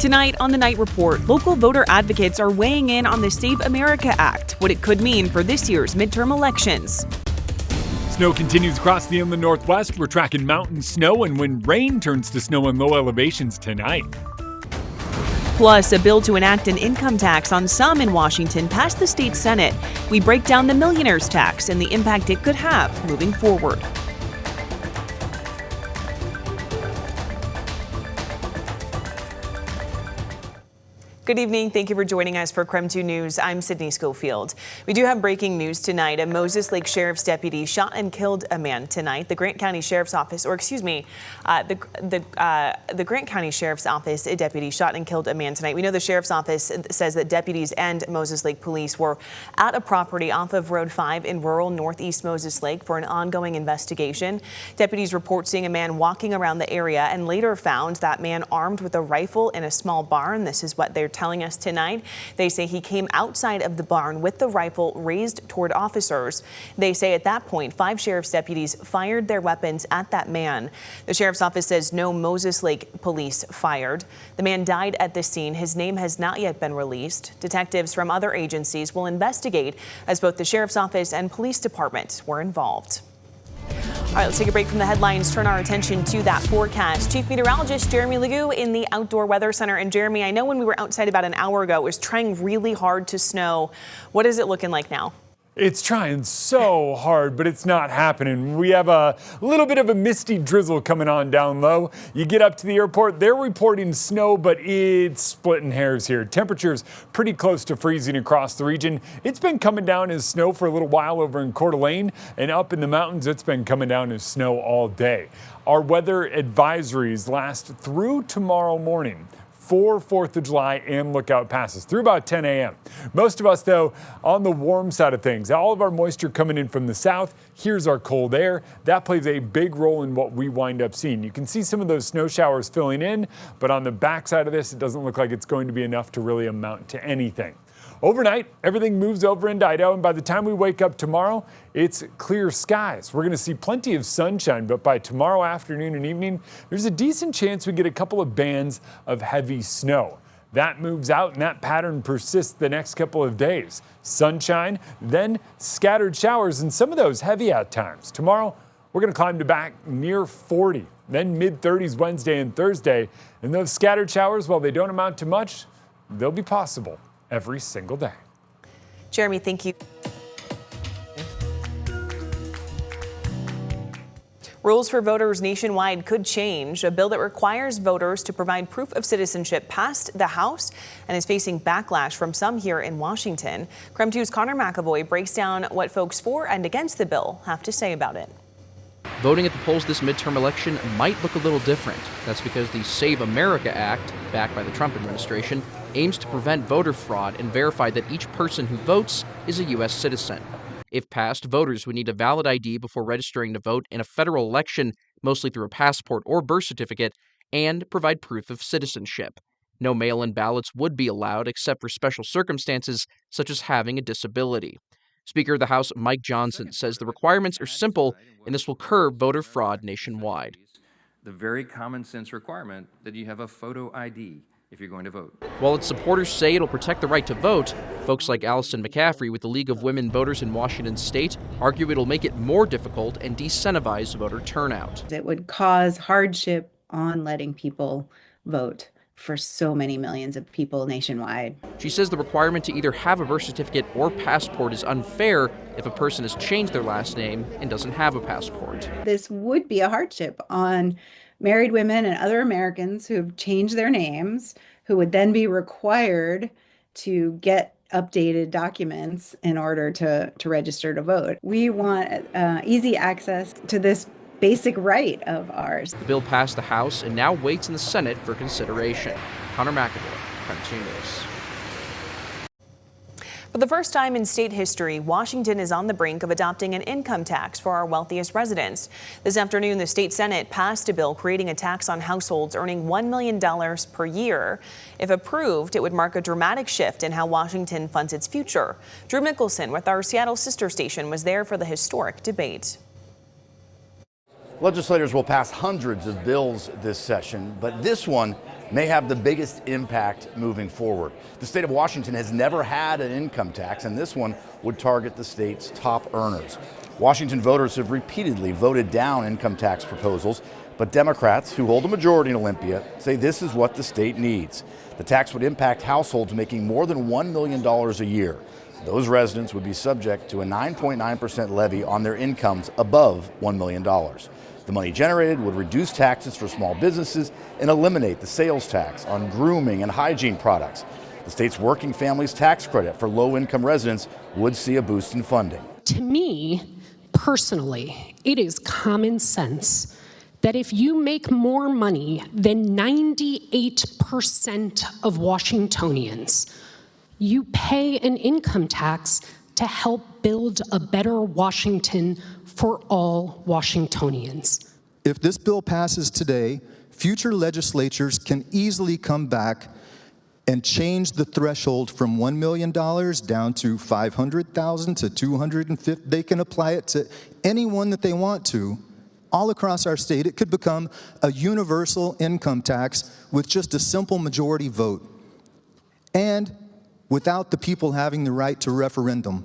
Tonight on the Night Report, local voter advocates are weighing in on the Save America Act, what it could mean for this year's midterm elections. Snow continues across the inland northwest. We're tracking mountain snow and when rain turns to snow in low elevations tonight. Plus, a bill to enact an income tax on some in Washington passed the state Senate. We break down the Millionaires Tax and the impact it could have moving forward. Good evening. Thank you for joining us for KREM 2 News. I'm Sydney Schofield. We do have breaking news tonight. A Moses Lake Sheriff's deputy shot and killed a man tonight. The Grant County Sheriff's Office, the Grant County Sheriff's Office, a deputy shot and killed a man tonight. We know the Sheriff's Office says that deputies and Moses Lake Police were at a property off of Road 5 in rural northeast Moses Lake for an ongoing investigation. Deputies report seeing a man walking around the area and later found that man armed with a rifle in a small barn. This is what they're telling us tonight. They say he came outside of the barn with the rifle raised toward officers. They say at that point, 5 sheriff's deputies fired their weapons at that man. The sheriff's office says no Moses Lake police fired. The man died at the scene. His name has not yet been released. Detectives from other agencies will investigate as both the sheriff's office and police department were involved. All right, let's take a break from the headlines, turn our attention to that forecast. Chief Meteorologist Jeremy Legoo in the Outdoor Weather Center. And Jeremy, I know when we were outside about an hour ago, it was trying really hard to snow. What is it looking like now? It's trying so hard, but it's not happening. We have a little bit of a misty drizzle coming on down low. You get up to the airport, they're reporting snow, but it's splitting hairs here. Temperatures pretty close to freezing across the region. It's been coming down as snow for a little while over in Coeur d'Alene, and up in the mountains, it's been coming down as snow all day. Our weather advisories last through tomorrow morning for 4th of July and lookout passes through about 10 a.m. Most of us, though, on the warm side of things. All of our moisture coming in from the south. Here's our cold air. That plays a big role in what we wind up seeing. You can see some of those snow showers filling in, but on the backside of this, it doesn't look like it's going to be enough to really amount to anything. Overnight, everything moves over into Idaho, and by the time we wake up tomorrow, it's clear skies. We're going to see plenty of sunshine, but by tomorrow afternoon and evening, there's a decent chance we get a couple of bands of heavy snow. That moves out, and that pattern persists the next couple of days. Sunshine, then scattered showers, and some of those heavy at times. Tomorrow, we're going to climb to back near 40, then mid-30s Wednesday and Thursday, and those scattered showers, while they don't amount to much, they'll be possible every single day. Jeremy, thank you. Rules for voters nationwide could change. A bill that requires voters to provide proof of citizenship passed the House and is facing backlash from some here in Washington. KREM 2's Connor McAvoy breaks down what folks for and against the bill have to say about it. Voting at the polls this midterm election might look a little different. That's because the Save America Act, backed by the Trump administration, aims to prevent voter fraud and verify that each person who votes is a U.S. citizen. If passed, voters would need a valid ID before registering to vote in a federal election, mostly through a passport or birth certificate, and provide proof of citizenship. No mail-in ballots would be allowed except for special circumstances, such as having a disability. Speaker of the House Mike Johnson says the requirements are simple, and this will curb voter fraud nationwide. The very common sense requirement that you have a photo ID if you're going to vote. While its supporters say it'll protect the right to vote, folks like Allison McCaffrey with the League of Women Voters in Washington State argue it'll make it more difficult and disincentivize voter turnout. It would cause hardship on letting people vote for so many millions of people nationwide. She says the requirement to either have a birth certificate or passport is unfair if a person has changed their last name and doesn't have a passport. This would be a hardship on married women and other Americans who have changed their names, who would then be required to get updated documents in order to register to vote. We want easy access to this basic right of ours. The bill passed the House and now waits in the Senate for consideration. Connor McAvoy, KREM 2 News. For the first time in state history, Washington is on the brink of adopting an income tax for our wealthiest residents. This afternoon, the state Senate passed a bill creating a tax on households earning $1 million per year. If approved, it would mark a dramatic shift in how Washington funds its future. Drew Mickelson with our Seattle sister station was there for the historic debate. Legislators will pass hundreds of bills this session, but this one may have the biggest impact moving forward. The state of Washington has never had an income tax, and this one would target the state's top earners. Washington voters have repeatedly voted down income tax proposals, but Democrats, who hold a majority in Olympia, say this is what the state needs. The tax would impact households making more than $1 million a year. Those residents would be subject to a 9.9% levy on their incomes above $1 million. The money generated would reduce taxes for small businesses and eliminate the sales tax on grooming and hygiene products. The state's working families tax credit for low-income residents would see a boost in funding. To me, personally, it is common sense that if you make more money than 98% of Washingtonians, you pay an income tax to help build a better Washington for all Washingtonians. If this bill passes today, future legislatures can easily come back and change the threshold from $1 million down to $500,000 to $250,000. They can apply it to anyone that they want to all across our state. It could become a universal income tax with just a simple majority vote and without the people having the right to referendum.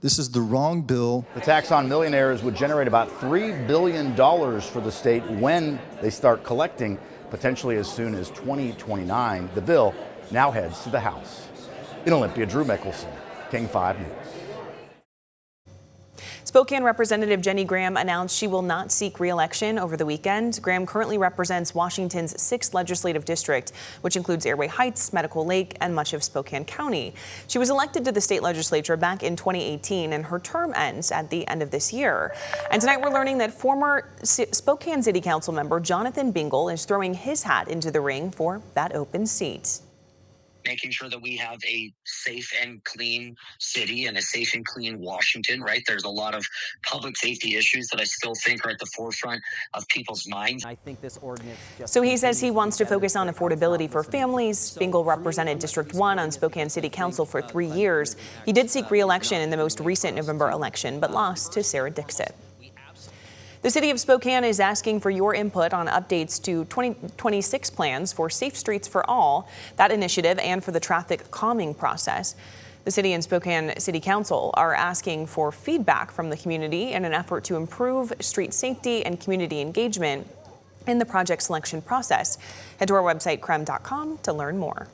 This is the wrong bill. The tax on millionaires would generate about $3 billion for the state when they start collecting, potentially as soon as 2029. The bill now heads to the House. In Olympia, Drew Mickelson, King 5 News. Spokane Representative Jenny Graham announced she will not seek re-election over the weekend. Graham currently represents Washington's 6th legislative district, which includes Airway Heights, Medical Lake, and much of Spokane County. She was elected to the state legislature back in 2018, and her term ends at the end of this year. And tonight we're learning that former Spokane City Council member Jonathan Bingle is throwing his hat into the ring for that open seat. Making sure that we have a safe and clean city and a safe and clean Washington, right? There's a lot of public safety issues that I still think are at the forefront of people's minds. I think this ordinance So he says he wants to focus on affordability for families. Bingle represented District 1 on Spokane City Council for 3 years. He did seek re-election in the most recent November election, but lost to Sarah Dixit. The city of Spokane is asking for your input on updates to 2026 plans for Safe Streets for All, that initiative, and for the traffic calming process. The city and Spokane City Council are asking for feedback from the community in an effort to improve street safety and community engagement in the project selection process. Head to our website, KREM.com, to learn more.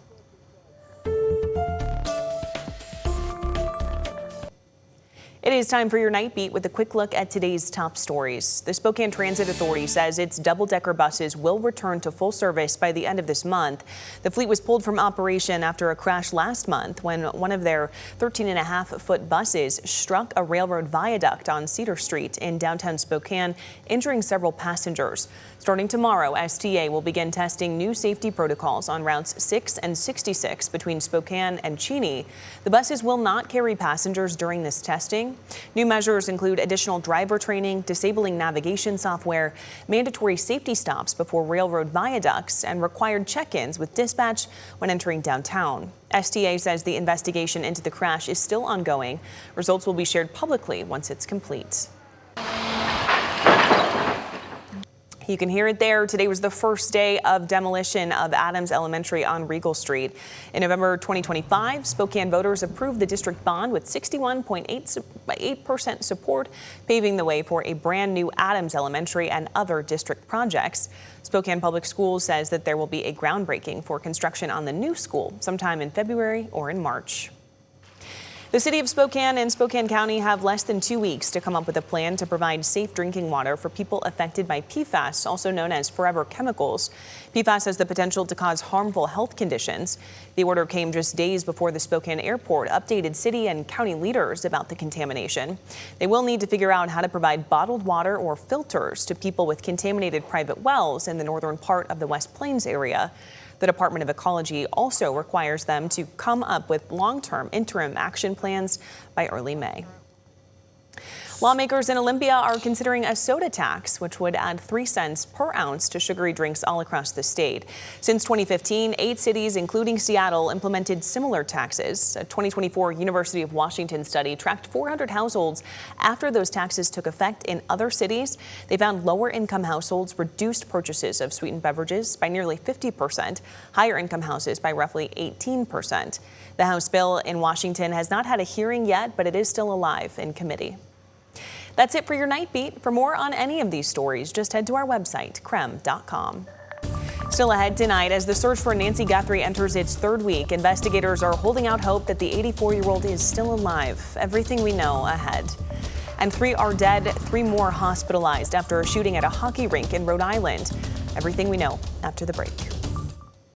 It is time for your Night Beat with a quick look at today's top stories. The Spokane Transit Authority says its double-decker buses will return to full service by the end of this month. The fleet was pulled from operation after a crash last month when one of their 13.5-foot buses struck a railroad viaduct on Cedar Street in downtown Spokane, injuring several passengers. Starting tomorrow, STA will begin testing new safety protocols on routes 6 and 66 between Spokane and Cheney. The buses will not carry passengers during this testing. New measures include additional driver training, disabling navigation software, mandatory safety stops before railroad viaducts, and required check-ins with dispatch when entering downtown. STA says the investigation into the crash is still ongoing. Results will be shared publicly once it's complete. You can hear it there. Today was the first day of demolition of Adams Elementary on Regal Street. In November 2025, Spokane voters approved the district bond with 61.8% support, paving the way for a brand new Adams Elementary and other district projects. Spokane Public Schools says that there will be a groundbreaking for construction on the new school sometime in February or in March. The city of Spokane and Spokane County have less than 2 weeks to come up with a plan to provide safe drinking water for people affected by PFAS, also known as forever chemicals. PFAS has the potential to cause harmful health conditions. The order came just days before the Spokane airport updated city and county leaders about the contamination. They will need to figure out how to provide bottled water or filters to people with contaminated private wells in the northern part of the West Plains area. The Department of Ecology also requires them to come up with long-term interim action plans by early May. Lawmakers in Olympia are considering a soda tax, which would add 3 cents per ounce to sugary drinks all across the state. Since 2015, 8 cities, including Seattle, implemented similar taxes. A 2024 University of Washington study tracked 400 households after those taxes took effect in other cities. They found lower income households reduced purchases of sweetened beverages by nearly 50%, higher income houses by roughly 18%. The House bill in Washington has not had a hearing yet, but it is still alive in committee. That's it for your Night Beat. For more on any of these stories, just head to our website, KREM.com. Still ahead tonight, as the search for Nancy Guthrie enters its 3rd week, investigators are holding out hope that the 84-year-old is still alive. Everything we know ahead. And 3 are dead, 3 more hospitalized after a shooting at a hockey rink in Rhode Island. Everything we know after the break.